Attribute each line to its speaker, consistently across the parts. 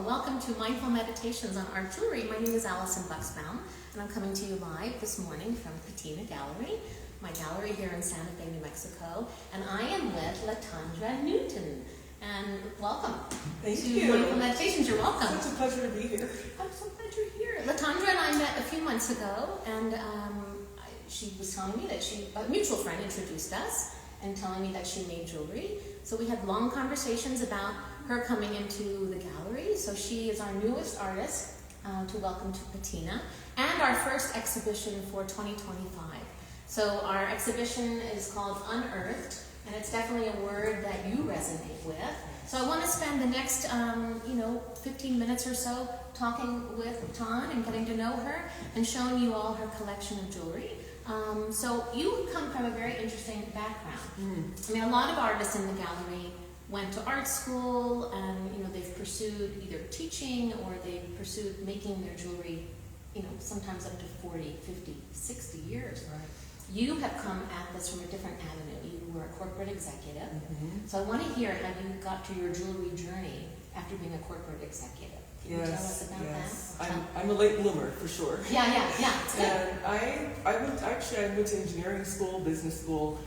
Speaker 1: welcome to Mindful Meditations on Art Jewelry. My name is Allison Buchsbaum, and I'm coming to you live this morning from Patina Gallery, my gallery here in Santa Fe, New Mexico, and I am with Latondra Newton. And welcome
Speaker 2: Thank
Speaker 1: to
Speaker 2: you.
Speaker 1: Mindful Meditations. You're welcome.
Speaker 2: Such a pleasure to be here.
Speaker 1: I'm so glad you're here. Latondra and I met a few months ago, and she was telling me that a mutual friend introduced us and telling me that she made jewelry. So we had long conversations about her coming into the gallery. So she is our newest artist to welcome to Patina, and our first exhibition for 2025. So our exhibition is called Unearthed, and it's definitely a word that you resonate with. So I want to spend the next 15 minutes or so talking with Tan and getting to know her and showing you all her collection of jewelry. So you come from a very interesting background. I mean, a lot of artists in the gallery went to art school, and they've pursued either teaching or they've pursued making their jewelry, sometimes up to 40, 50, 60 years.
Speaker 2: Right.
Speaker 1: You have come at this from a different avenue. You were a corporate executive. Mm-hmm. So I want to hear how you got to your jewelry journey after being a corporate executive. Can you tell us about that?
Speaker 2: I'm a late bloomer for sure.
Speaker 1: Yeah.
Speaker 2: And I went to engineering school, business school,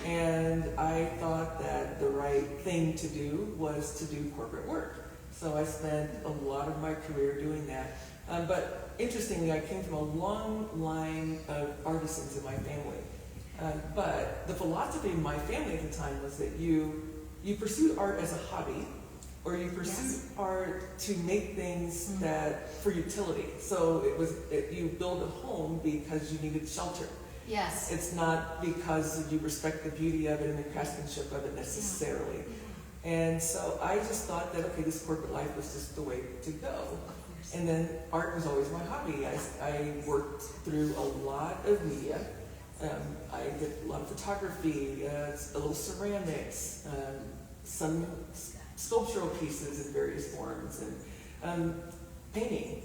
Speaker 2: and I thought that the right thing to do was to do corporate work. So I spent a lot of my career doing that. But interestingly, I came from a long line of artisans in my family. But the philosophy in my family at the time was that you pursued art as a hobby, or you pursued art to make things that for utility. So you build a home because you needed shelter.
Speaker 1: Yes.
Speaker 2: It's not because you respect the beauty of it and the craftsmanship of it necessarily. Yeah. And so I just thought that, okay, this corporate life was just the way to go. And then art was always my hobby. I worked through a lot of media. I did a lot of photography, a little ceramics, some sculptural pieces in various forms, and painting,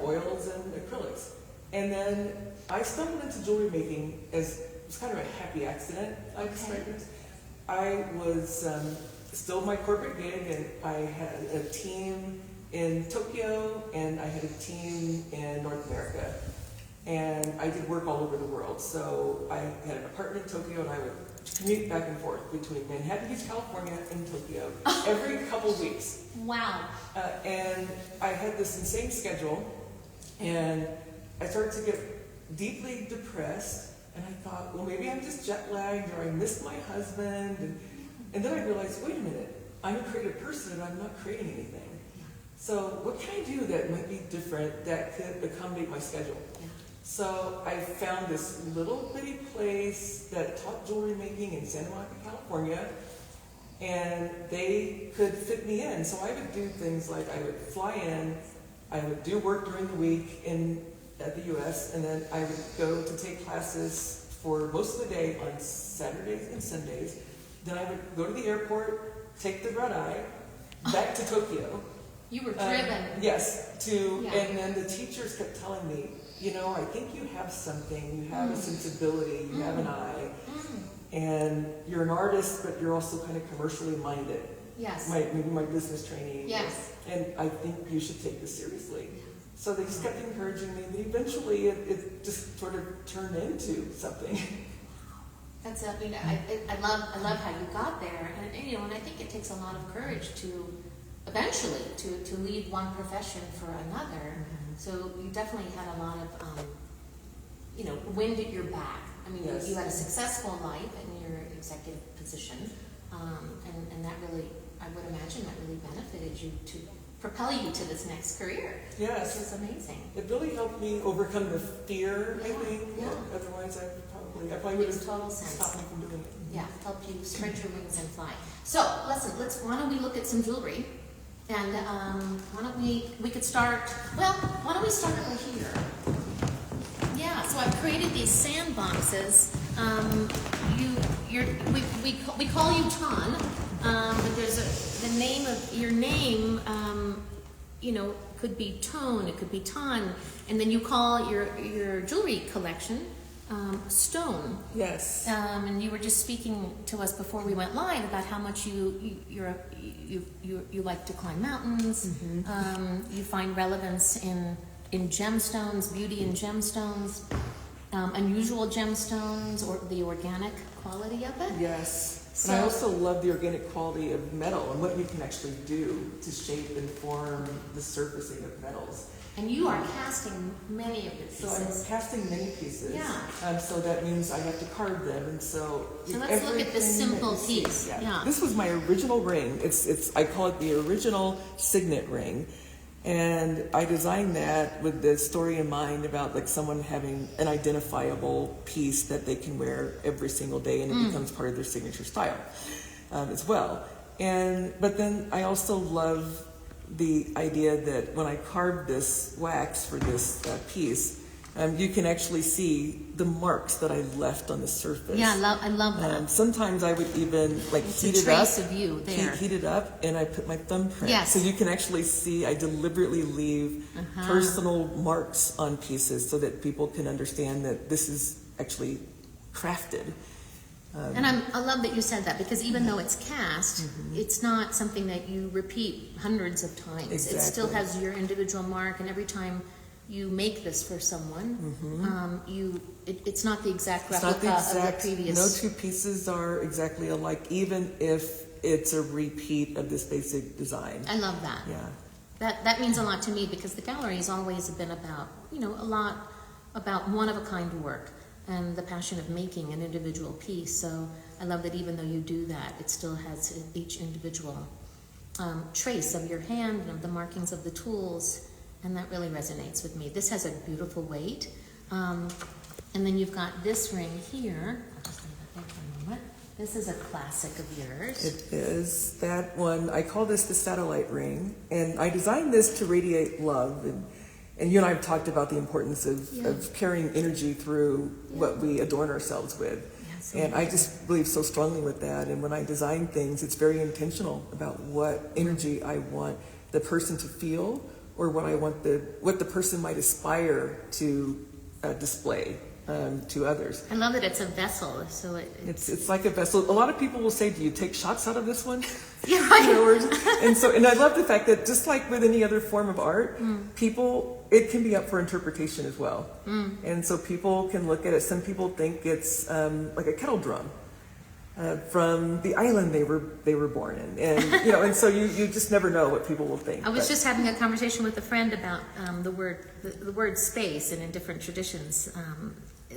Speaker 2: oils and acrylics. And then I stumbled into jewelry making as it's kind of a happy accident, I describe it. I was still my corporate gig, and I had a team in Tokyo, and I had a team in North America. And I did work all over the world. So I had an apartment in Tokyo, and I would commute back and forth between Manhattan Beach, California, and Tokyo every couple weeks.
Speaker 1: Wow.
Speaker 2: And I had this insane schedule, and I started to get deeply depressed, and I thought, well, maybe I'm just jet lagged, or I missed my husband. And then I realized, wait a minute, I'm a creative person, and I'm not creating anything. So what can I do that might be different that could accommodate my schedule? Yeah. So I found this little bitty place that taught jewelry making in Santa Monica, California, and they could fit me in. So I would do things like I would fly in, I would do work during the week at the US, and then I would go to take classes for most of the day on Saturdays and Sundays. Then I would go to the airport, take the red eye, back to Tokyo.
Speaker 1: You were driven.
Speaker 2: Yes, and then the teachers kept telling me, I think you have something, you have a sensibility, you have an eye, and you're an artist, but you're also kind of commercially minded.
Speaker 1: Yes.
Speaker 2: Maybe my business training.
Speaker 1: Yes.
Speaker 2: And I think you should take this seriously. So they just kept encouraging me, and eventually it just sort of turned into something.
Speaker 1: That's I love how you got there, and I think it takes a lot of courage to eventually to leave one profession for another. So you definitely had a lot of wind at your back. I mean, yes. You had a successful life in your executive position, and that really, I would imagine, that really benefited you to propel you to this next career.
Speaker 2: Yes,
Speaker 1: which is amazing.
Speaker 2: It really helped me overcome the fear. I think. Yeah. Otherwise, I probably would have stopped me from doing it.
Speaker 1: Yeah, helped you spread your wings and fly. So why don't we look at some jewelry? And why don't we could start, why don't we start over here? Yeah, so I've created these sandboxes. We call you Tan, but there's the name of your name, could be Tone, it could be Tan, and then you call your jewelry collection stone.
Speaker 2: Yes.
Speaker 1: And you were just speaking to us before we went live about how much you like to climb mountains. You find relevance in gemstones, beauty in gemstones, unusual gemstones, or the organic quality of it.
Speaker 2: Yes.
Speaker 1: So,
Speaker 2: and I also love the organic quality of metal and what you can actually do to shape and form the surfacing of metals.
Speaker 1: and you are casting many of your
Speaker 2: So
Speaker 1: pieces.
Speaker 2: I'm casting many pieces.
Speaker 1: Yeah.
Speaker 2: So that means I have to carve them, and so.
Speaker 1: So let's look at this
Speaker 2: everything
Speaker 1: simple
Speaker 2: that you see-
Speaker 1: piece. Yeah.
Speaker 2: This was my original ring. It's I call it the original signet ring, and I designed that with the story in mind about like someone having an identifiable piece that they can wear every single day, and it becomes part of their signature style as well. But then I also love the idea that when I carved this wax for this piece, you can actually see the marks that I left on the surface.
Speaker 1: Yeah, I love that.
Speaker 2: Sometimes I would even like
Speaker 1: It's
Speaker 2: heat
Speaker 1: a
Speaker 2: it up.
Speaker 1: trace of you there.
Speaker 2: Heat it up, and I put my thumbprint.
Speaker 1: Yes.
Speaker 2: So you can actually see. I deliberately leave personal marks on pieces so that people can understand that this is actually crafted.
Speaker 1: And I love that you said that, because even though it's cast, it's not something that you repeat hundreds of times.
Speaker 2: Exactly.
Speaker 1: It still has your individual mark, and every time you make this for someone, it's not the exact
Speaker 2: It's
Speaker 1: replica
Speaker 2: not the exact.
Speaker 1: of the previous.
Speaker 2: No two pieces are exactly alike, even if it's a repeat of this basic design.
Speaker 1: I love that.
Speaker 2: Yeah.
Speaker 1: That means a lot to me, because the gallery has always been about, a lot about one-of-a-kind work and the passion of making an individual piece. So I love that even though you do that, it still has each individual trace of your hand and of the markings of the tools, and that really resonates with me. This has a beautiful weight. And then you've got this ring here. I'll just leave it there for a moment. This is a classic of yours.
Speaker 2: It is. That one, I call this the satellite ring, and I designed this to radiate love. And you and I have talked about the importance of carrying energy through what we adorn ourselves with. And I just believe so strongly with that. And when I design things, it's very intentional about what energy I want the person to feel, or what I want what the person might aspire to display to others.
Speaker 1: I love that it's a vessel, so
Speaker 2: it's like a vessel. A lot of people will say, "Do you take shots out of this one?"
Speaker 1: Yeah, right.
Speaker 2: And I love the fact that just like with any other form of art, it can be up for interpretation as well. And so people can look at it. Some people think it's like a kettle drum from the island they were born in, and so you just never know what people will think.
Speaker 1: I was just having a conversation with a friend about the word space, and in different traditions.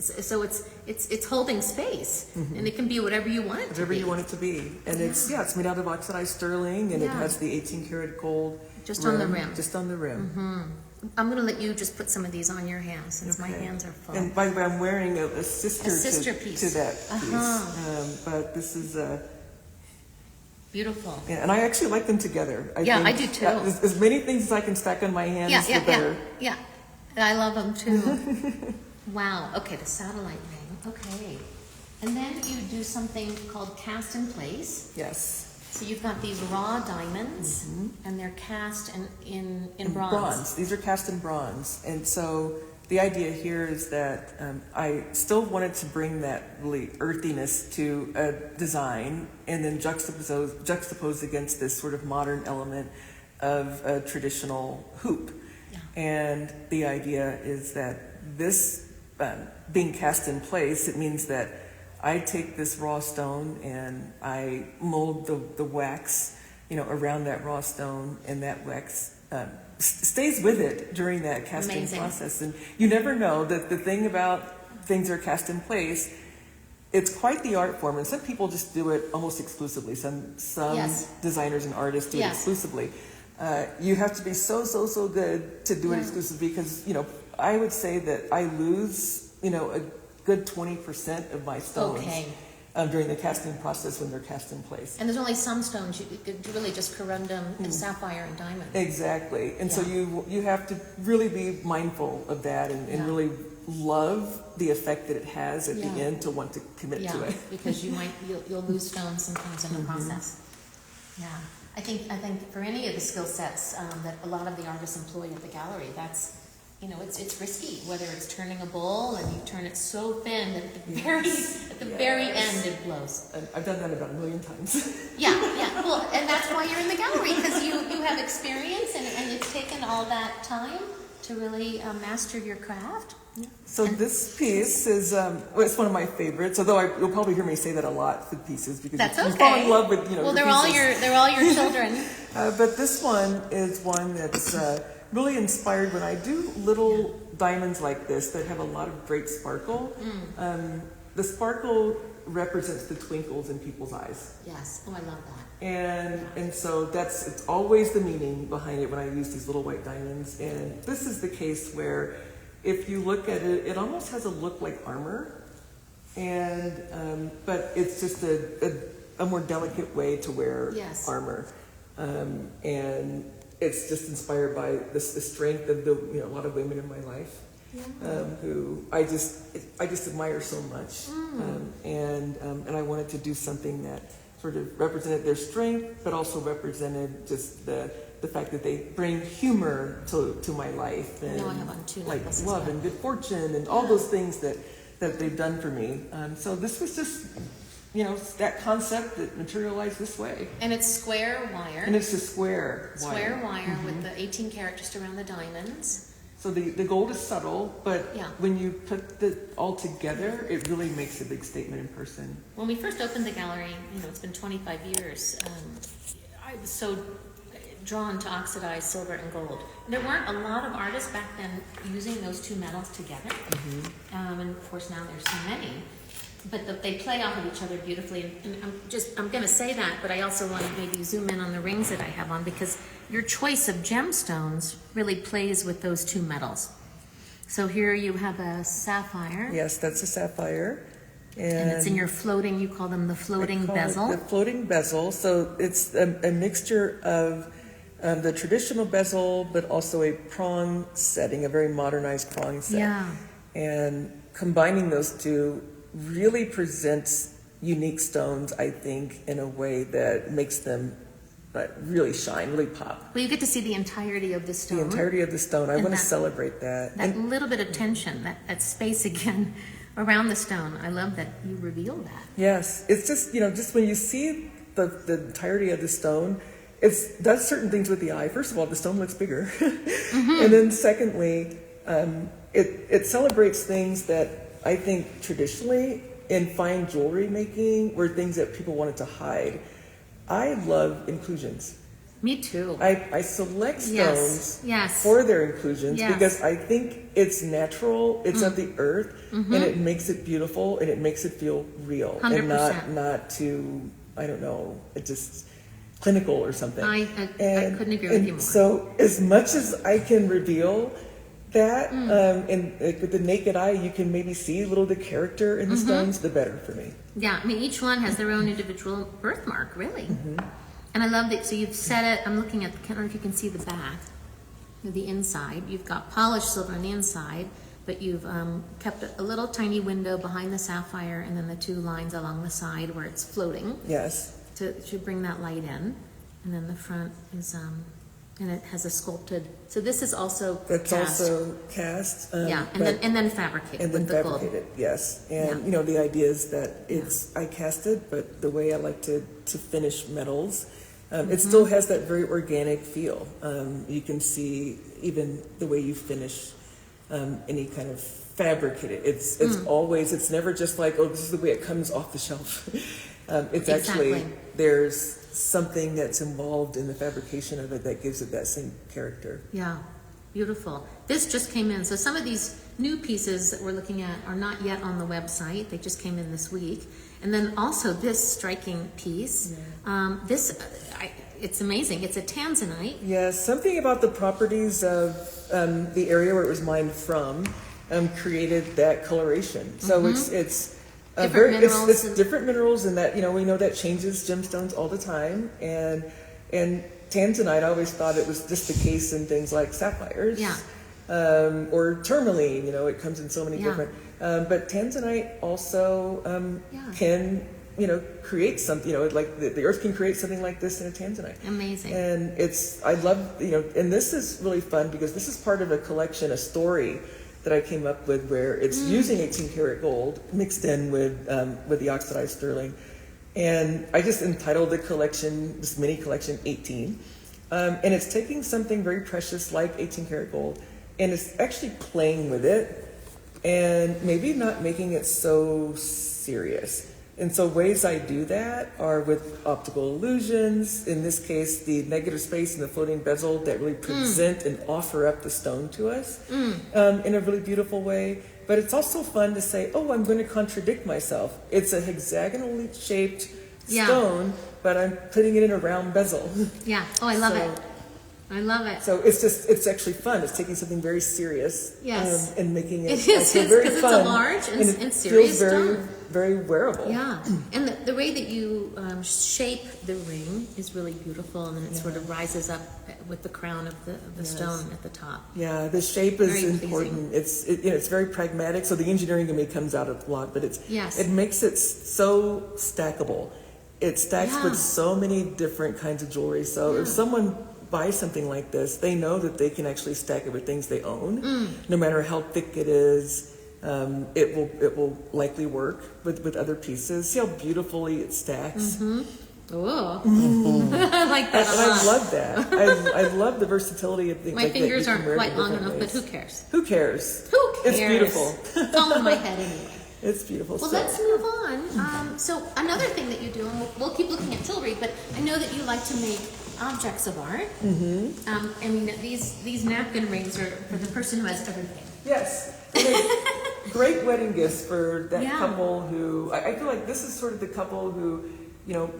Speaker 1: So it's holding space, and it can be whatever you want it to be.
Speaker 2: Whatever you want it to be. And it's made out of oxidized sterling, and it has the 18 karat gold
Speaker 1: just on the rim.
Speaker 2: Just on the rim.
Speaker 1: I'm going to let you just put some of these on your hands, since my hands are full.
Speaker 2: And by the way, I'm wearing a sister
Speaker 1: piece
Speaker 2: to that piece. But this is
Speaker 1: beautiful.
Speaker 2: Yeah, and I actually like them together.
Speaker 1: I do too.
Speaker 2: As many things as I can stack on my hands, the better.
Speaker 1: Yeah. I love them too. Wow. Okay, the satellite ring. Okay. And then you do something called cast in place.
Speaker 2: Yes.
Speaker 1: So you've got these raw diamonds, and they're cast in bronze.
Speaker 2: These are cast in bronze. And so the idea here is that I still wanted to bring that really earthiness to a design, and then juxtapose against this sort of modern element of a traditional hoop.
Speaker 1: Yeah. And
Speaker 2: the idea is that this being cast in place, it means that I take this raw stone and I mold the wax, around that raw stone, and that wax stays with it during that casting process. And you never know that the thing about things that are cast in place, it's quite the art form, and some people just do it almost exclusively. Some designers and artists do it exclusively. You have to be so good to do it exclusively, because I would say that I lose a good 20% of my stones during the casting process when they're cast in place.
Speaker 1: there's only some stones you could really just corundum and sapphire and diamond.
Speaker 2: Exactly. And so you have to really be mindful of that, and really love the effect that it has at the end to want to commit to it.
Speaker 1: Because you'll lose stones sometimes in the process. Yeah. I think for any of the skill sets that a lot of the artists employ at the gallery, that's you know, it's risky, whether it's turning a bowl and you turn it so thin that at the very end it blows.
Speaker 2: And I've done that about 1 million times.
Speaker 1: Yeah. Well, and that's why you're in the gallery, because you have experience and it's taken all that time to really master your craft.
Speaker 2: So this piece is, it's one of my favorites, although you'll probably hear me say that a lot for pieces because
Speaker 1: that's
Speaker 2: you
Speaker 1: okay.
Speaker 2: fall in love with,
Speaker 1: Well, they're all your children.
Speaker 2: But this one is one that's really inspired when I do little diamonds like this that have a lot of great sparkle. The sparkle represents the twinkles in people's eyes.
Speaker 1: Yes. Oh, I love that.
Speaker 2: And so it's always the meaning behind it when I use these little white diamonds. And this is the case where if you look at it, it almost has a look like armor, and but it's just a more delicate way to wear armor, and it's just inspired by the strength of a lot of women in my life, who I just admire so much, and I wanted to do something that sort of represented their strength, but also represented just the fact that they bring humor to my life, and
Speaker 1: I have on two
Speaker 2: like
Speaker 1: necklaces,
Speaker 2: love and good fortune and all those things that they've done for me. So this was just, that concept that materialized this way.
Speaker 1: And it's square wire.
Speaker 2: And it's a square
Speaker 1: wire with the 18 karat just around the diamonds.
Speaker 2: So the gold is subtle, but when you put it all together, it really makes a big statement in person.
Speaker 1: When we first opened the gallery, it's been 25 years, I was so drawn to oxidized silver and gold. There weren't a lot of artists back then using those two metals together, and of course now there's so many. But they play off of each other beautifully. And I'm going to say that, but I also want to maybe zoom in on the rings that I have on, because your choice of gemstones really plays with those two metals. So here you have a sapphire.
Speaker 2: Yes, that's a sapphire.
Speaker 1: And it's in your floating, you call them the floating bezel.
Speaker 2: The floating bezel. So it's a mixture of the traditional bezel, but also a prong setting, a very modernized prong set.
Speaker 1: Yeah.
Speaker 2: And combining those two really presents unique stones, I think, in a way that makes them really shine, really pop.
Speaker 1: Well, you get to see the entirety of the stone.
Speaker 2: The entirety of the stone. I want to celebrate that.
Speaker 1: That little bit of tension, that space again around the stone. I love that you reveal that.
Speaker 2: Yes. It's just, just when you see the entirety of the stone, it does certain things with the eye. First of all, the stone looks bigger. And then secondly, it celebrates things that I think traditionally in fine jewelry making were things that people wanted to hide. I love inclusions.
Speaker 1: Me too.
Speaker 2: I select stones for their inclusions because I think it's natural, it's of the earth, and it makes it beautiful and it makes it feel real
Speaker 1: 100%.
Speaker 2: and not too, I don't know, it just clinical or something.
Speaker 1: I couldn't agree with you more.
Speaker 2: So as much as I can reveal that, and with the naked eye, you can maybe see a little of the character in the stones, the better for me.
Speaker 1: Yeah, I mean, each one has their own individual birthmark, really. And I love that, so you've set it, I'm looking at, I don't know if you can see the back, the inside. You've got polished silver on the inside, but you've kept a little tiny window behind the sapphire, and then the two lines along the side where it's floating.
Speaker 2: Yes.
Speaker 1: To bring that light in. And then the front is, and it has a sculpted, so this is also
Speaker 2: That's
Speaker 1: cast.
Speaker 2: also cast.
Speaker 1: And then fabricated
Speaker 2: and
Speaker 1: with
Speaker 2: then
Speaker 1: the
Speaker 2: fabricated,
Speaker 1: gold.
Speaker 2: yes. And the idea is that I cast it, but the way I like to finish metals, it still has that very organic feel. You can see even the way you finish any kind of fabricated. It's always, it's never just like, oh, this is the way it comes off the shelf. It's actually, there's something that's involved in the fabrication of it that gives it that same character.
Speaker 1: Yeah, beautiful. This just came in. So some of these new pieces that we're looking at are not yet on the website. They just came in this week. And then also this striking piece. It's amazing. It's a tanzanite.
Speaker 2: Yes, something about the properties of the area where it was mined from created that coloration. So it's different minerals, and that we know that changes gemstones all the time, and tanzanite, I always thought it was just the case in things like sapphires, or tourmaline. It comes in so many different. But tanzanite also can create something, like the earth can create something like this in a tanzanite.
Speaker 1: Amazing.
Speaker 2: And I love, and this is really fun because this is part of a collection, a story that I came up with where it's using 18 karat gold mixed in with the oxidized sterling. And I just entitled the collection, this mini collection, 18. And it's taking something very precious like 18 karat gold, and it's actually playing with it and maybe not making it so serious. And so ways I do that are with optical illusions, in this case, the negative space and the floating bezel that really present and offer up the stone to us in a really beautiful way. But it's also fun to say, oh, I'm going to contradict myself. It's a hexagonally shaped stone, but I'm putting it in a round bezel.
Speaker 1: Yeah. Oh, I love it. I love it.
Speaker 2: So it's actually fun. It's taking something very serious and making it
Speaker 1: is,
Speaker 2: very fun.
Speaker 1: It's a large and serious stone.
Speaker 2: Very wearable.
Speaker 1: Yeah, and the way that you shape the ring is really beautiful, and then it sort of rises up with the crown of the stone at the top.
Speaker 2: Yeah, the shape is
Speaker 1: Very
Speaker 2: important. It's very pragmatic, so the engineering in me comes out a lot, but it makes it so stackable. It stacks with so many different kinds of jewelry. So if someone buys something like this, they know that they can actually stack it with things they own, no matter how thick it is. It will likely work with other pieces. See how beautifully it stacks.
Speaker 1: Oh, I like that.
Speaker 2: And I love that. I love the versatility of things.
Speaker 1: My fingers aren't quite long enough, but who cares?
Speaker 2: Who cares?
Speaker 1: Who cares?
Speaker 2: It's beautiful.
Speaker 1: It's all in my head anyway.
Speaker 2: It's beautiful.
Speaker 1: Well, let's move on. So another thing that you do, and we'll keep looking at jewelry, but I know that you like to make objects of art. I mean, these napkin rings are for the person who has everything.
Speaker 2: Yes. Great wedding gifts for that couple who, I feel like this is sort of the couple who,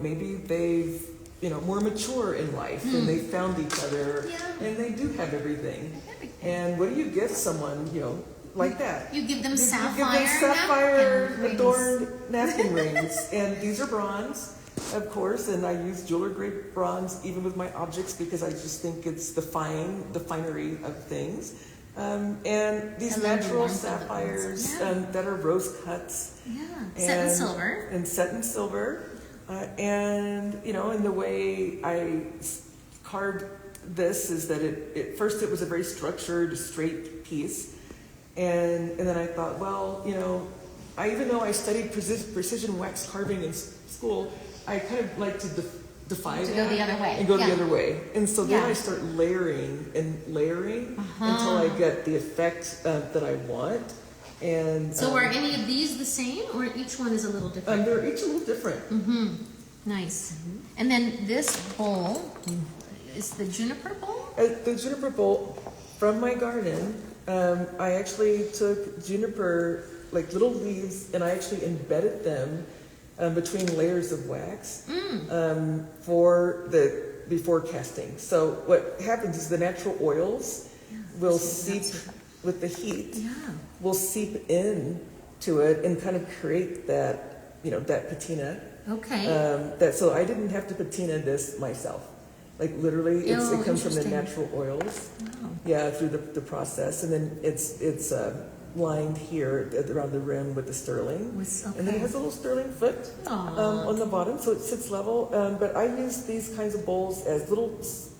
Speaker 2: maybe they've, more mature in life and they found each other and they do have everything. And what do you give someone, like that?
Speaker 1: You give them
Speaker 2: You
Speaker 1: sapphire
Speaker 2: give them sapphire
Speaker 1: napkin
Speaker 2: adorned napkin rings. And these are bronze, of course, and I use jeweler grade bronze even with my objects because I just think it's the finery of things. And these natural sapphires that are rose cuts.
Speaker 1: Yeah, set in silver.
Speaker 2: And set in silver. And the way I carved this is that first it was a very structured, straight piece. And then I thought, well, even though I studied precision wax carving in school, I kind of like to defy that.
Speaker 1: Go the other way.
Speaker 2: And go the other way. And so then I start layering until I get the effect that I want. And
Speaker 1: so are any of these the same, or each one is a little different?
Speaker 2: They're each a little different.
Speaker 1: Nice. And then this bowl is the juniper bowl?
Speaker 2: The juniper bowl from my garden. I actually took juniper, like little leaves, and I actually embedded them between layers of wax before casting. So what happens is the natural oils will seep with the heat. Will seep in to it and kind of create that that patina.
Speaker 1: Okay.
Speaker 2: So I didn't have to patina this myself. Like literally, it comes from the natural oils.
Speaker 1: Wow.
Speaker 2: Yeah, through the process, and then it's lined here around the rim with the sterling, and then it has a little sterling foot on the bottom, so it sits level. But I use these kinds of bowls as little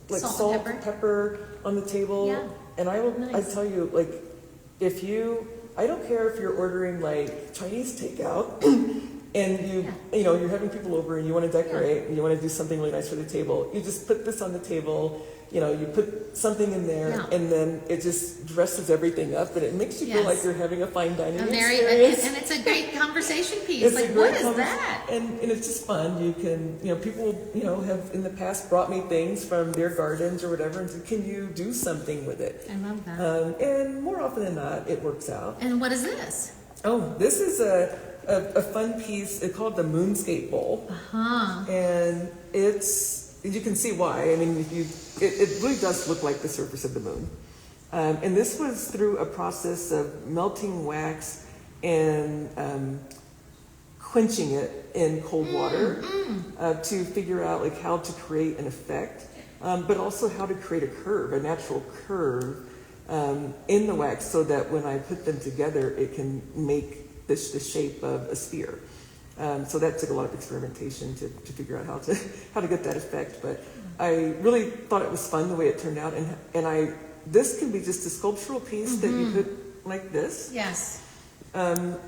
Speaker 2: like salt and pepper on the table, and I tell you, like, I don't care if you're ordering like Chinese takeout. And you're having people over and you want to decorate and you want to do something really nice for the table. You just put this on the table, you put something in there and then it just dresses everything up and it makes you feel like you're having a fine dining experience.
Speaker 1: And it's a great conversation piece. Like, what is that?
Speaker 2: And it's just fun. You can, people, have in the past brought me things from their gardens or whatever and said, can you do something with it?
Speaker 1: I love that.
Speaker 2: And more often than not, it works out.
Speaker 1: And what is this?
Speaker 2: Oh, this is a fun piece. It's called the Moonscape Bowl. And you can see why. I mean, it really does look like the surface of the moon. And this was through a process of melting wax and quenching it in cold water to figure out like how to create an effect, but also how to create a natural curve in the wax so that when I put them together, it can make the shape of a sphere. So that took a lot of experimentation to figure out how to get that effect. But I really thought it was fun the way it turned out, and this can be just a sculptural piece that you put like this.
Speaker 1: Yes.
Speaker 2: And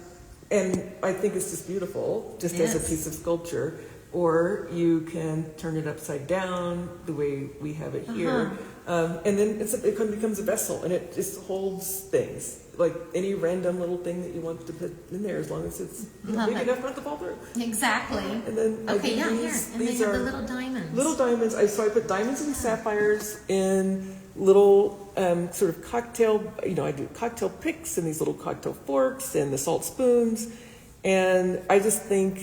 Speaker 2: I think it's just beautiful, just as a piece of sculpture. Or you can turn it upside down the way we have it here. And then it becomes a vessel, and it just holds things. Like any random little thing that you want to put in there, as long as it's big enough not to fall through.
Speaker 1: Exactly.
Speaker 2: And then
Speaker 1: here. And these are the little diamonds.
Speaker 2: Little diamonds. So I put diamonds and sapphires in little sort of cocktail, I do cocktail picks and these little cocktail forks and the salt spoons. And I just think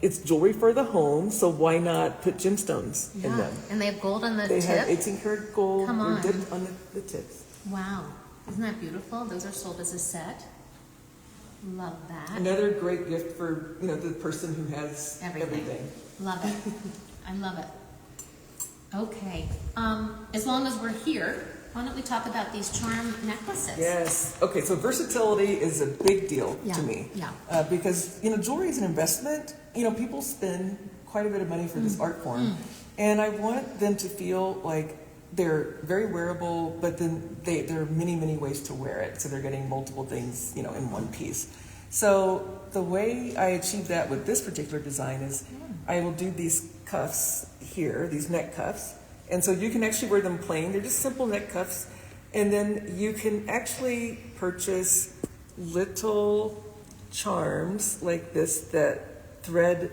Speaker 2: it's jewelry for the home, so why not put gemstones in them?
Speaker 1: And they have gold on the
Speaker 2: tip? They have 18 karat gold dipped on the tips.
Speaker 1: Wow. Isn't that beautiful? Those are sold as a set. Love that.
Speaker 2: Another great gift for, the person who has everything.
Speaker 1: Love it. I love it. Okay. As long as we're here, why don't we talk about these charm necklaces?
Speaker 2: Yes. Okay, so versatility is a big deal to me.
Speaker 1: Yeah.
Speaker 2: Because, jewelry is an investment. People spend quite a bit of money for this art form. And I want them to feel like they're very wearable, but then there are many, many ways to wear it. So they're getting multiple things, in one piece. So the way I achieve that with this particular design is I will do these cuffs here, these neck cuffs. And so you can actually wear them plain. They're just simple neck cuffs. And then you can actually purchase little charms like this that thread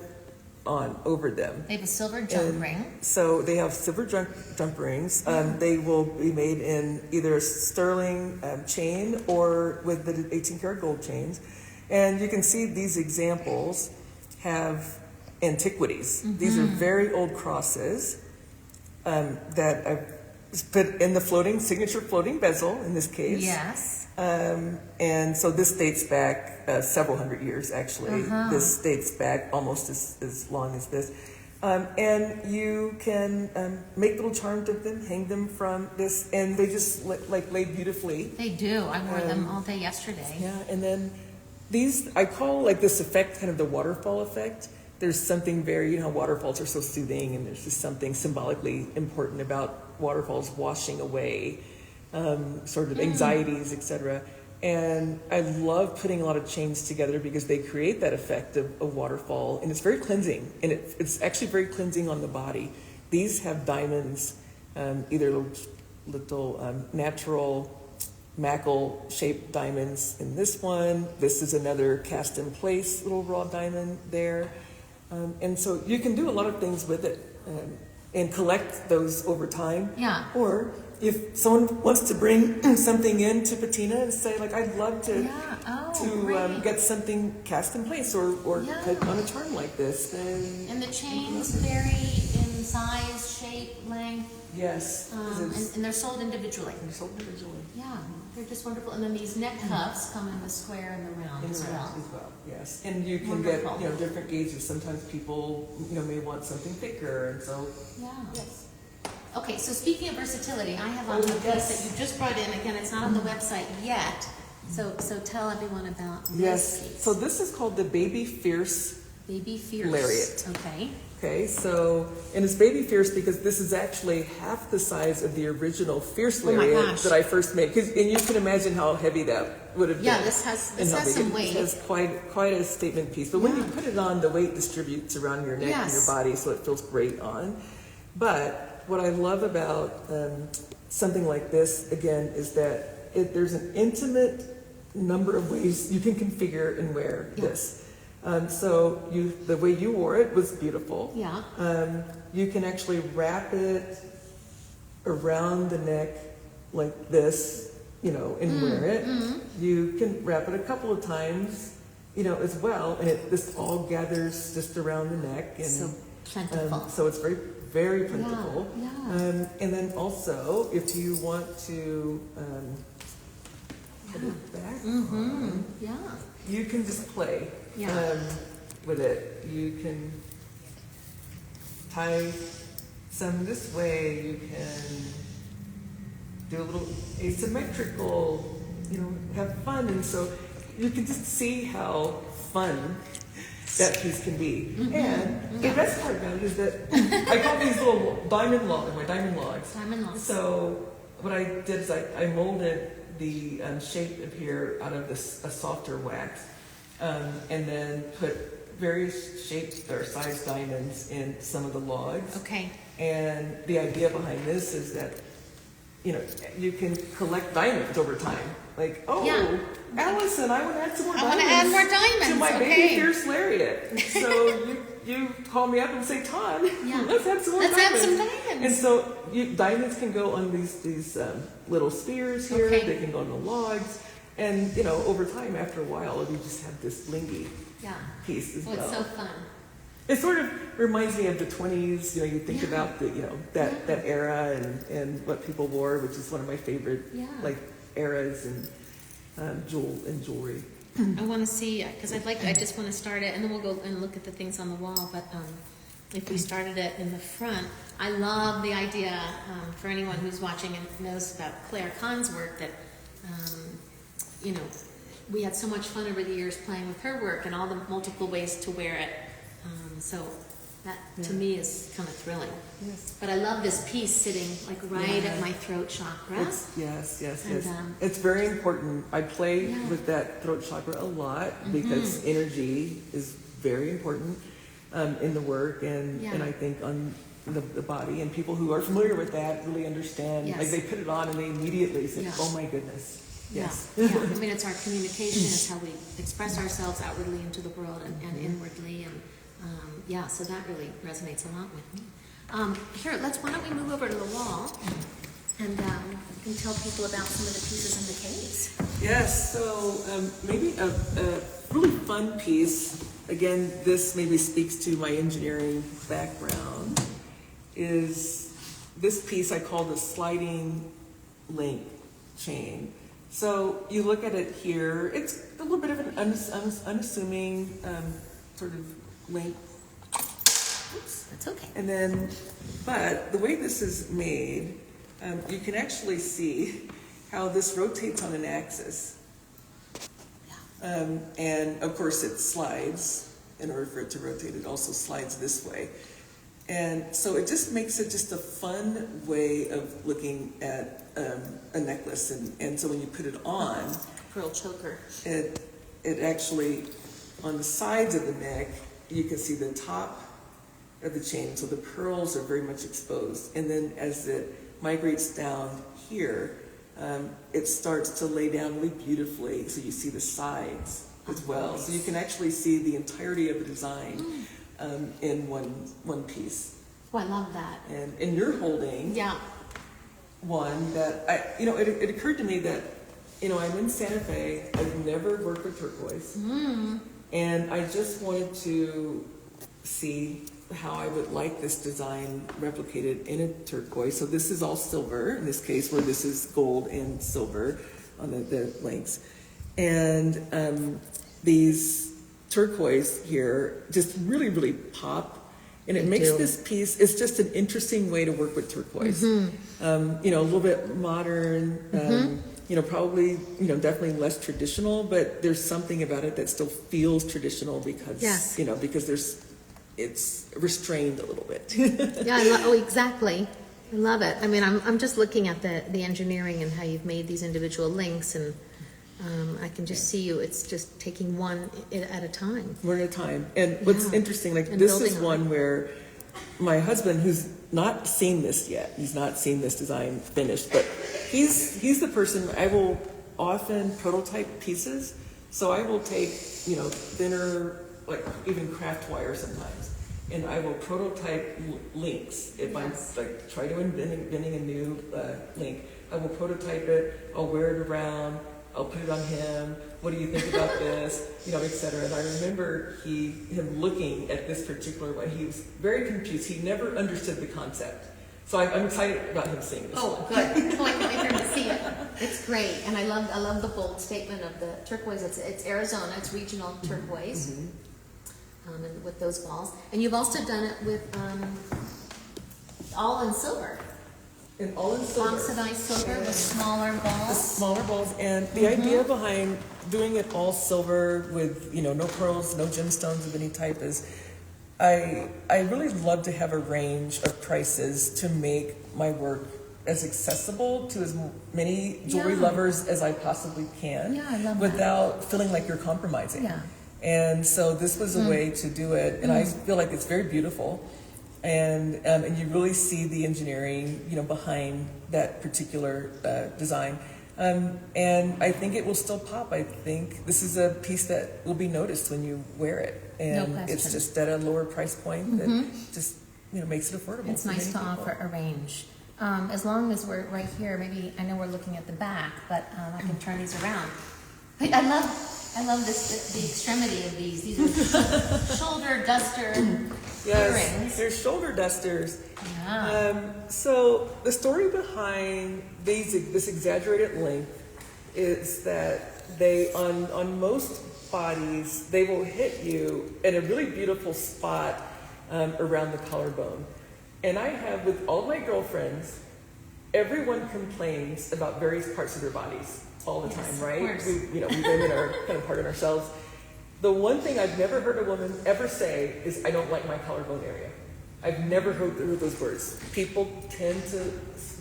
Speaker 2: on over them.
Speaker 1: They have a silver jump ring.
Speaker 2: So they have silver jump rings. They will be made in either a sterling chain or with the 18 karat gold chains. And you can see these examples have antiquities. These are very old crosses that I've put in the signature floating bezel in this case.
Speaker 1: Yes.
Speaker 2: And so this dates back several hundred years, actually. This dates back almost as long as this. And you can make little charms of them, hang them from this, and they just lay beautifully.
Speaker 1: They do. I wore them all day yesterday.
Speaker 2: Yeah, and then these, I call this effect kind of the waterfall effect. There's something very, waterfalls are so soothing, and there's just something symbolically important about waterfalls washing away sort of anxieties, etc. And I love putting a lot of chains together because they create that effect of a waterfall, and it's very cleansing, and it's actually very cleansing on the body. These have diamonds, either little natural mackle-shaped diamonds in this one. This is another cast-in-place little raw diamond there. And so you can do a lot of things with it and collect those over time.
Speaker 1: Yeah.
Speaker 2: Or if someone wants to bring something in to Patina and say, I'd love to get something cast in place or put on a charm like this, then...
Speaker 1: And the chains vary in size, shape, length.
Speaker 2: Yes.
Speaker 1: And they're sold individually. Yeah, they're just wonderful. And then these neck cuffs come in the square and the round as well.
Speaker 2: Yes. And you can get different gauges. Sometimes people may want something thicker, and so yes.
Speaker 1: Okay, so speaking of versatility, I have on the piece that you just brought in. Again, it's not on the website yet. So tell everyone about this piece.
Speaker 2: So this is called the Baby Fierce Lariat. Okay, so, and it's Baby Fierce because this is actually half the size of the original Fierce Lariat that I first made. And you can imagine how heavy that would have been.
Speaker 1: Yeah, this has some weight.
Speaker 2: It has quite a statement piece. But when you put it on, the weight distributes around your neck and your body, so it feels great on. But what I love about something like this, again, is that there's an intimate number of ways you can configure and wear this. So the way you wore it was beautiful.
Speaker 1: Yeah.
Speaker 2: You can actually wrap it around the neck like this, and wear it. You can wrap it a couple of times, as well, and this all gathers just around the neck. And
Speaker 1: so plentiful.
Speaker 2: So it's very, very plentiful.
Speaker 1: Yeah.
Speaker 2: And then also, if you want to put it back on, you can just play. With it. You can tie some this way, you can do a little asymmetrical, have fun. And so you can just see how fun that piece can be. And the best part about it is that I call these little diamond logs.
Speaker 1: Diamond logs.
Speaker 2: So what I did is I molded the shape of here out of a softer wax, and then put various shaped or sized diamonds in some of the logs.
Speaker 1: Okay.
Speaker 2: And the idea behind this is that, you know, you can collect diamonds over time. Like, Allison, I want to add some more diamonds.
Speaker 1: I want to add more diamonds.
Speaker 2: To my baby fierce lariat. So you call me up and say, Todd, let's add some more diamonds.
Speaker 1: Let's add some diamonds.
Speaker 2: And so diamonds can go on these little spheres here.
Speaker 1: Okay.
Speaker 2: They can go on the logs. And, you know, over time, after a while, you just have this blingy piece as well.
Speaker 1: It's so fun.
Speaker 2: It sort of reminds me of the 20s. You know, you think about the, you know, that era and what people wore, which is one of my favorite like eras and jewelry.
Speaker 1: I want to see, because I just want to start it, and then we'll go and look at the things on the wall. But if we started it in the front, I love the idea, for anyone who's watching and knows about Claire Kahn's work, that, you know, we had so much fun over the years playing with her work and all the multiple ways to wear it. So that, to me, is kind of thrilling.
Speaker 2: Yes.
Speaker 1: But I love this piece sitting like right at my throat chakra.
Speaker 2: Yes.
Speaker 1: And,
Speaker 2: it's very important. I play with that throat chakra a lot because energy is very important in the work and I think on the body. And people who are familiar with that really understand.
Speaker 1: Yes.
Speaker 2: Like they put it on and they immediately say, oh my goodness. Yes.
Speaker 1: Yeah. I mean, it's our communication. It's how we express ourselves outwardly into the world and inwardly. And so that really resonates a lot with me. Here, why don't we move over to the wall and you can tell people about some of the pieces in the case.
Speaker 2: Yes, so maybe a really fun piece, again, this maybe speaks to my engineering background, is this piece I call the sliding link chain. So you look at it here, it's a little bit of an unassuming sort of link.
Speaker 1: Oops, that's okay.
Speaker 2: And then, but the way this is made, you can actually see how this rotates on an axis. And of course it slides. In order for it to rotate, it also slides this way. And so it just makes it just a fun way of looking at a necklace. And so when you put it on,
Speaker 1: pearl choker,
Speaker 2: it actually, on the sides of the neck, you can see the top of the chain. So the pearls are very much exposed. And then as it migrates down here, it starts to lay down really beautifully. So you see the sides as well. So you can actually see the entirety of the design in one piece.
Speaker 1: Oh, I love that.
Speaker 2: And you're holding one that it occurred to me that, you know, I'm in Santa Fe. I've never worked with turquoise. And I just wanted to see how I would like this design replicated in a turquoise. So this is all silver in this case, where this is gold and silver on the links. And these turquoise here just really, really pop. And it makes this piece, it's just an interesting way to work with turquoise. You know, a little bit modern, you know, probably, you know, definitely less traditional, but there's something about it that still feels traditional because, you know, because it's restrained a little bit.
Speaker 1: Exactly. I love it. I mean, I'm just looking at the engineering and how you've made these individual links, and I can just see you. It's just taking one at a time.
Speaker 2: One at a time. And what's interesting, like this is one where my husband, who's not seen this yet, he's not seen this design finished, but he's the person I will often prototype pieces. So I will take, you know, thinner, like even craft wire sometimes, and I will prototype links. If I'm like try to inventing a new link, I will prototype it. I'll wear it around. I'll put it on him. What do you think about this? You know, etc. And I remember him looking at this particular one. He was very confused. He never understood the concept. So I'm excited about him seeing this.
Speaker 1: Oh, good. I can't wait for him to see it. It's great, and I love the bold statement of the turquoise. It's Arizona. It's regional turquoise, and with those balls. And you've also done it with all in silver.
Speaker 2: And all in silver.
Speaker 1: Oxidized silver with smaller
Speaker 2: The
Speaker 1: balls.
Speaker 2: smaller balls, and the idea behind doing it all silver with, you know, no pearls, no gemstones of any type is, I really love to have a range of prices to make my work as accessible to as many jewelry lovers as I possibly can.
Speaker 1: Yeah, I love that.
Speaker 2: Without feeling like you're compromising.
Speaker 1: Yeah.
Speaker 2: And so this was a way to do it, and I feel like it's very beautiful. And you really see the engineering, you know, behind that particular design. And I think it will still pop. I think this is a piece that will be noticed when you wear it. And
Speaker 1: No question.
Speaker 2: it's just at a lower price point that just, you know, makes it affordable.
Speaker 1: It's
Speaker 2: for
Speaker 1: nice to
Speaker 2: many people.
Speaker 1: offer a range. As long as we're right here, maybe, I know we're looking at the back, but I can turn these around. But I love this, the extremity of these. These are shoulder duster
Speaker 2: Yes,
Speaker 1: earrings.
Speaker 2: they're shoulder dusters.
Speaker 1: Yeah.
Speaker 2: So the story behind this exaggerated length is that they, on most bodies, they will hit you in a really beautiful spot around the collarbone. And I have, with all my girlfriends, everyone complains about various parts of their bodies all the time, right?
Speaker 1: Of course.
Speaker 2: We women are kind of hard on ourselves. The one thing I've never heard a woman ever say is, I don't like my collarbone area. I've never heard those words. People tend to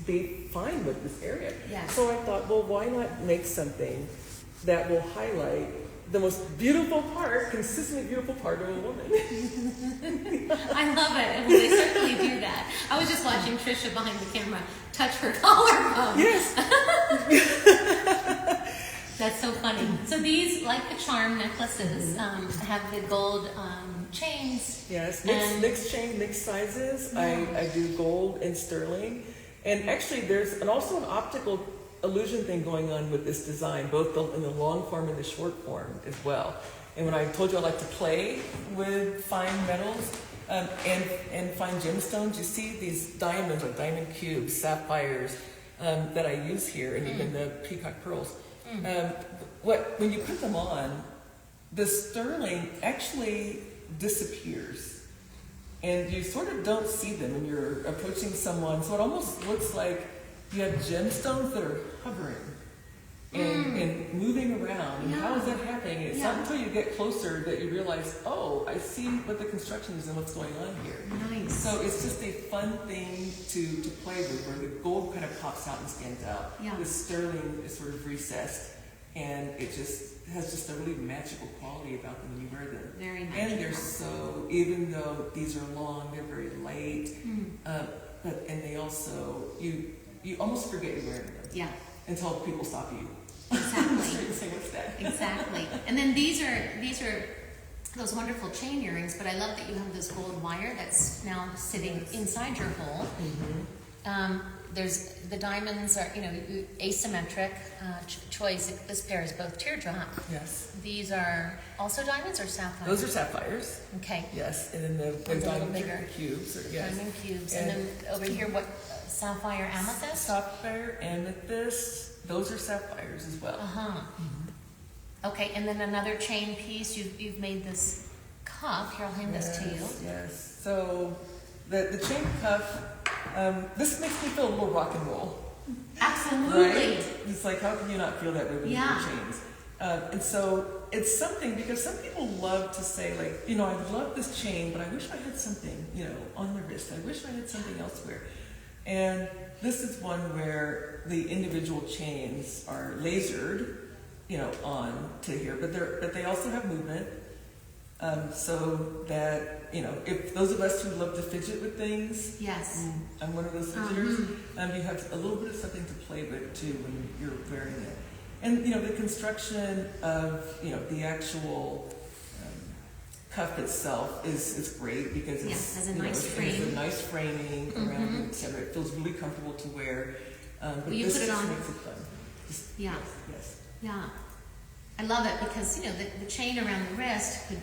Speaker 2: be fine with this area.
Speaker 1: Yes.
Speaker 2: So I thought, well, why not make something that will highlight the most beautiful part, consistently beautiful part of a woman?
Speaker 1: I love it. Well, they certainly do that. I was just watching Trisha behind the camera touch her collarbone.
Speaker 2: Yes.
Speaker 1: That's so funny. So these, like the charm necklaces, have the gold chains.
Speaker 2: Yes,
Speaker 1: And-
Speaker 2: mixed chain, mixed sizes. I do gold and sterling. And actually there's also an optical illusion thing going on with this design, both in the long form and the short form as well. And when I told you I like to play with fine metals and fine gemstones, you see these diamonds, like diamond cubes, sapphires, that I use here, and even the peacock pearls. When you put them on, the sterling actually disappears, and you sort of don't see them when you're approaching someone. So it almost looks like you have gemstones that are hovering and moving around. And how is that happening? It's not until you get closer that you realize, oh, I see what the construction is and what's going on here.
Speaker 1: Nice.
Speaker 2: So it's just a fun thing to play with, where the gold kind of pops out and stands out.
Speaker 1: Yeah.
Speaker 2: The sterling is sort of recessed, and it just has just a really magical quality about them when you wear them.
Speaker 1: Very magical.
Speaker 2: And they're so, even though these are long, they're very light, and they also, you almost forget you're wearing them.
Speaker 1: Yeah.
Speaker 2: Until people stop you.
Speaker 1: Exactly.
Speaker 2: And say, what's that?
Speaker 1: Exactly. And then these are those wonderful chain earrings, but I love that you have this gold wire that's now sitting inside your hole. There's the diamonds are, asymmetric choice. This pair is both teardrop.
Speaker 2: Yes.
Speaker 1: These are also diamonds or sapphires?
Speaker 2: Those are sapphires.
Speaker 1: Okay.
Speaker 2: Yes, and then the
Speaker 1: One's a little
Speaker 2: diamond
Speaker 1: bigger.
Speaker 2: cubes. Yes.
Speaker 1: Diamond cubes. And then over here, what? Sapphire amethyst?
Speaker 2: Sapphire amethyst. Those are sapphires as well.
Speaker 1: Okay, and then another chain piece. You've made this cuff. Here, I'll hand this to you.
Speaker 2: Yes. So the chain cuff. This makes me feel a little rock and roll.
Speaker 1: Absolutely.
Speaker 2: Right? It's like, how can you not feel that way with your chains? And so it's something, because some people love to say, like, I love this chain, but I wish I had something, on the wrist. I wish I had something elsewhere. And this is one where the individual chains are lasered, on to here, but they also have movement. So that, if those of us who love to fidget with things,
Speaker 1: Yes.
Speaker 2: I'm one of those fidgeters, you have a little bit of something to play with too when you're wearing it. And, the construction of, the actual cuff itself is great, because it's,
Speaker 1: has a nice
Speaker 2: it's
Speaker 1: frame.
Speaker 2: a nice framing around it, etc. It feels really comfortable to wear. But
Speaker 1: Will you
Speaker 2: this
Speaker 1: put it
Speaker 2: just
Speaker 1: on?
Speaker 2: makes it fun.
Speaker 1: Yeah.
Speaker 2: Yes.
Speaker 1: Yeah. I love it because, the chain around the wrist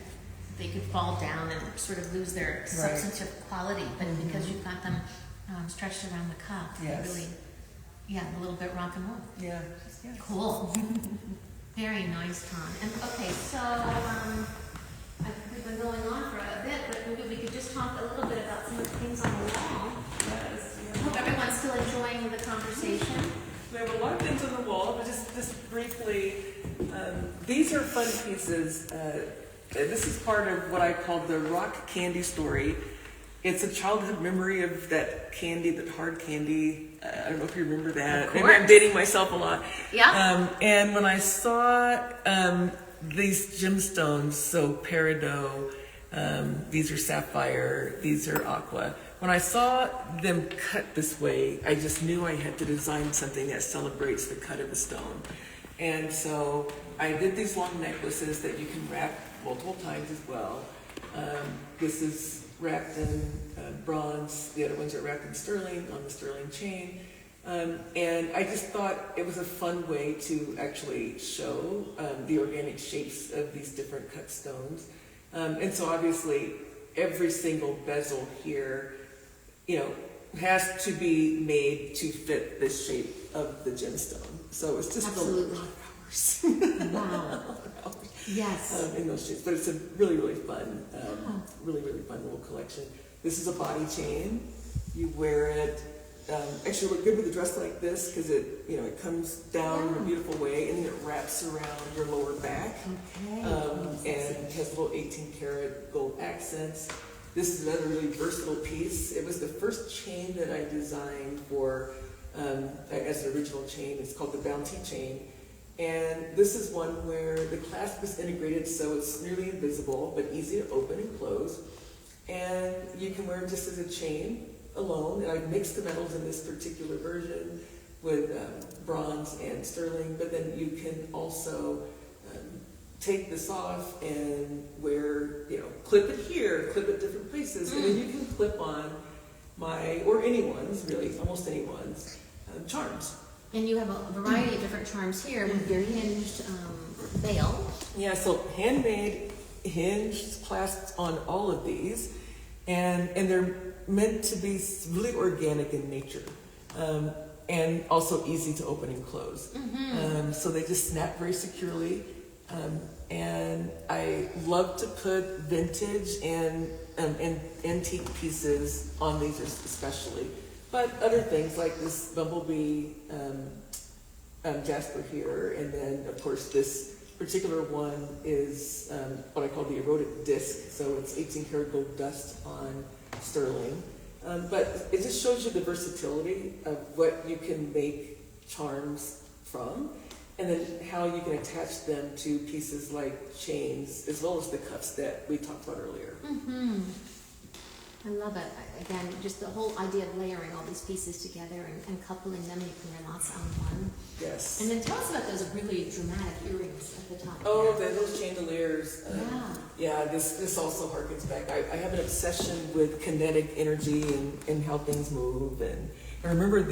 Speaker 1: they could fall down and sort of lose their substantive quality, but because you've got them stretched around the cuff, they really, a little bit rock and roll.
Speaker 2: Yeah.
Speaker 1: Cool. Very nice, Tom. And okay, so we've been going on for a bit, but maybe we could just talk a little bit about some of the things on the wall.
Speaker 2: Yes.
Speaker 1: I hope everyone's still enjoying the conversation.
Speaker 2: We have a lot of things on the wall, but just briefly, these are fun pieces. This is part of what I call the rock candy story. It's a childhood memory of that candy, that hard candy. I don't know if you remember that. Maybe I'm dating myself a lot.
Speaker 1: Yeah.
Speaker 2: And when I saw these gemstones, so peridot, these are sapphire, these are aqua. When I saw them cut this way, I just knew I had to design something that celebrates the cut of a stone. And so I did these long necklaces that you can wrap multiple times as well. This is wrapped in bronze. The other ones are wrapped in sterling on the sterling chain. And I just thought it was a fun way to actually show the organic shapes of these different cut stones. And so obviously every single bezel here, has to be made to fit the shape of the gemstone. So it's just
Speaker 1: Absolutely.
Speaker 2: a lot of hours.
Speaker 1: Wow. Yes.
Speaker 2: In those shapes, but it's a really, really fun, really, really fun little collection. This is a body chain. You wear it. Actually, look good with a dress like this because it comes down in a beautiful way, and then it wraps around your lower back.
Speaker 1: Okay.
Speaker 2: And it has little 18-karat gold accents. This is another really versatile piece. It was the first chain that I designed for as an original chain. It's called the Bounty chain. And this is one where the clasp is integrated so it's nearly invisible, but easy to open and close. And you can wear it just as a chain alone. And I mixed the metals in this particular version with bronze and sterling, but then you can also take this off and wear, clip it here, clip it different places, and then you can clip on or anyone's, really, almost anyone's, charms.
Speaker 1: And you have a variety of different charms here with your hinged veil.
Speaker 2: Yeah, so handmade hinged clasps on all of these, and they're meant to be really organic in nature, and also easy to open and close. So they just snap very securely, and I love to put vintage and antique pieces on these especially. But other things like this bumblebee jasper here, and then of course this particular one is what I call the eroded disc. So it's 18-karat gold dust on sterling. But it just shows you the versatility of what you can make charms from, and then how you can attach them to pieces like chains, as well as the cuffs that we talked about earlier.
Speaker 1: I love it. Again, just the whole idea of layering all these pieces together and coupling them. You can wear lots on one.
Speaker 2: Yes.
Speaker 1: And then tell us about those really dramatic earrings at the top.
Speaker 2: Oh, those chandeliers.
Speaker 1: Yeah.
Speaker 2: This also harkens back. I have an obsession with kinetic energy and how things move. And I remember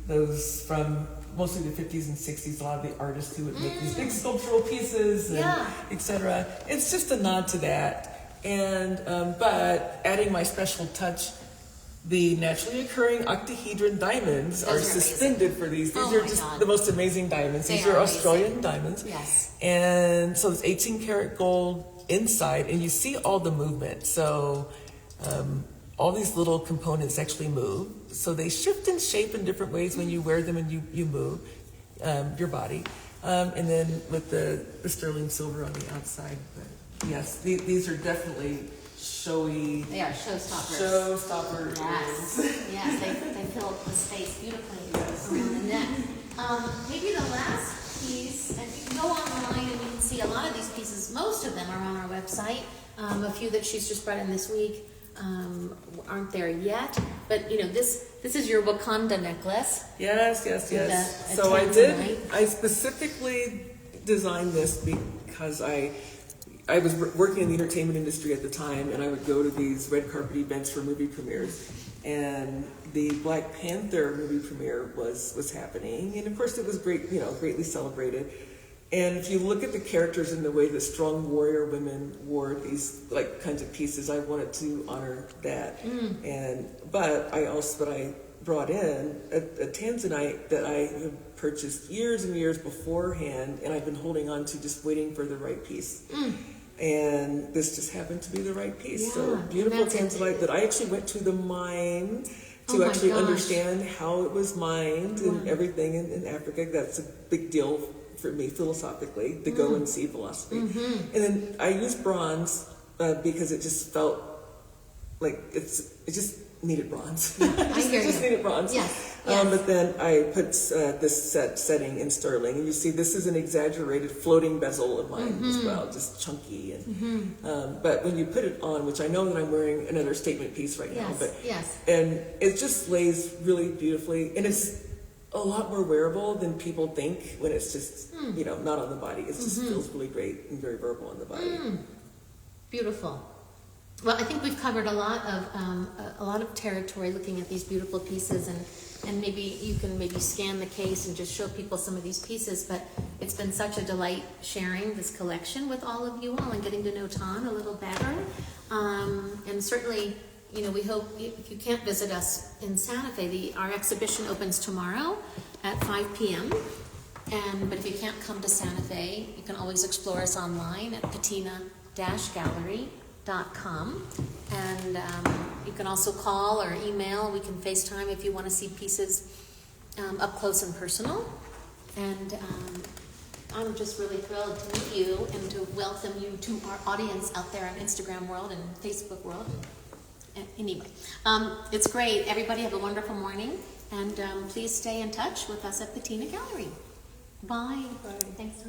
Speaker 2: those from mostly the 50s and 60s, a lot of the artists who would make these big sculptural pieces, and etc. It's just a nod to that. And but adding my special touch, the naturally occurring octahedron diamonds are suspended for these. These are just the most amazing diamonds. These are Australian diamonds.
Speaker 1: Yes.
Speaker 2: And so it's 18-karat gold inside, and you see all the movement. So all these little components actually move. So they shift in shape in different ways when you wear them and you move your body. And then with the sterling silver on the outside. But yes, these are definitely showy.
Speaker 1: They are showstoppers.
Speaker 2: Showstoppers.
Speaker 1: Yes. Yes, they fill the space beautifully around the neck. Maybe the last piece, and you can go online and you can see a lot of these pieces. Most of them are on our website. A few that she's just brought in this week aren't there yet. But this is your Wakanda necklace.
Speaker 2: Yes. So I specifically designed this because I was working in the entertainment industry at the time, and I would go to these red carpet events for movie premieres, and the Black Panther movie premiere was happening, and of course it was great, greatly celebrated. And if you look at the characters and the way the strong warrior women wore these kinds of pieces, I wanted to honor that. But I brought in a tanzanite that I had purchased years and years beforehand, and I've been holding on to, just waiting for the right piece. And this just happened to be the right piece. So
Speaker 1: Yeah,
Speaker 2: beautiful
Speaker 1: that's
Speaker 2: came to light that I actually went to the mine to
Speaker 1: Oh my
Speaker 2: actually
Speaker 1: gosh.
Speaker 2: understand how it was mined and everything in Africa. That's a big deal for me philosophically, to go and see philosophy. And then I used bronze because it just felt like it just needed bronze.
Speaker 1: I
Speaker 2: it
Speaker 1: hear
Speaker 2: just
Speaker 1: you.
Speaker 2: needed bronze.
Speaker 1: Yes.
Speaker 2: But then I put this setting in sterling, and you see this is an exaggerated floating bezel of mine as well, just chunky. And but when you put it on, which I know that I'm wearing another statement piece right now, but and it just lays really beautifully, and it's a lot more wearable than people think when it's just not on the body. It just feels really great and very verbal on the body.
Speaker 1: Beautiful. Well, I think we've covered a lot of territory looking at these beautiful pieces, and maybe you can scan the case and just show people some of these pieces. But it's been such a delight sharing this collection with all of you all and getting to know Tan a little better. And certainly, we hope if you can't visit us in Santa Fe, our exhibition opens tomorrow at 5 p.m. But if you can't come to Santa Fe, you can always explore us online at patina-gallery.com, and you can also call or email. We can FaceTime if you want to see pieces up close and personal. And I'm just really thrilled to meet you and to welcome you to our audience out there in Instagram world and Facebook world. Anyway, it's great. Everybody have a wonderful morning, and please stay in touch with us at Patina Gallery. Bye.
Speaker 2: Bye.
Speaker 1: Thanks.